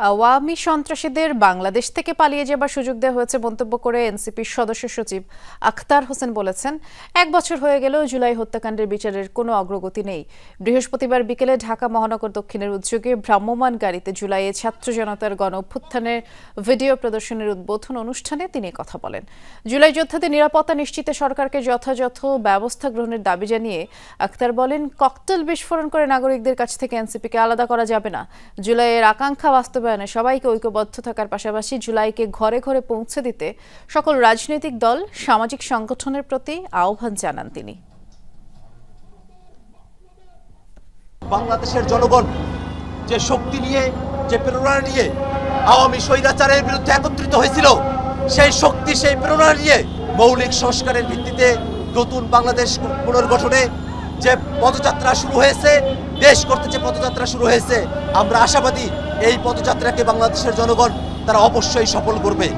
আওয়ামী সন্ত্রাসীদের বাংলাদেশ থেকে পালিয়ে যাবার সুযোগ দেওয়া হয়েছে মন্তব্য করে এনসিপির সদস্য সচিব আখতার হোসেন বলেছেন, ১ বছর হয়ে গেলেও জুলাই হত্যাকাণ্ডের বিচারের কোনো অগ্রগতি নেই। বৃহস্পতিবার বিকেলে ঢাকা মহানগর দক্ষিণের উদ্যোগে ভ্রাম্যমাণ গাড়িতে জুলাইয়ে ছাত্র জনতার গণ অভ্যুত্থানের ভিডিও প্রদর্শনের উদ্বোধন অনুষ্ঠানে তিনি কথা বলেন। জুলাই যোদ্ধাদের নিরাপত্তা নিশ্চিতে সরকারকে যথাযথ ব্যবস্থা গ্রহণের দাবি জানিয়ে আখতার বলেন, ককটেল বিস্ফোরণ করে নাগরিকদের কাছ থেকে এনসিপিকে আলাদা করা যাবে না। জুলাইয়ের আকাঙ্ক্ষা বাস্তবায়নে সবাইকে ঐক্যবদ্ধ থাকার পাশাপাশি জুলাইকে ঘরে ঘরে পৌঁছে দিতে সকল রাজনৈতিক দল, সামাজিক সংগঠনের প্রতি আহ্বান জানান তিনি। বাংলাদেশের জনগণ যে শক্তি নিয়ে, যে প্রেরণা নিয়ে আওয়ামী স্বৈরাচারের বিরুদ্ধে একত্রিত হয়েছিল, সেই শক্তি, সেই প্রেরণা নিয়ে মৌলিক সংস্কারের ভিত্তিতে নতুন বাংলাদেশ পুনর্গঠনে যে পদযাত্রা শুরু হয়েছে, দেশ করতে যে পদযাত্রা শুরু হয়েছে, আমরা আশাবাদী এই পদযাত্রাকে বাংলাদেশের জনগণ তারা অবশ্যই সফল করবে।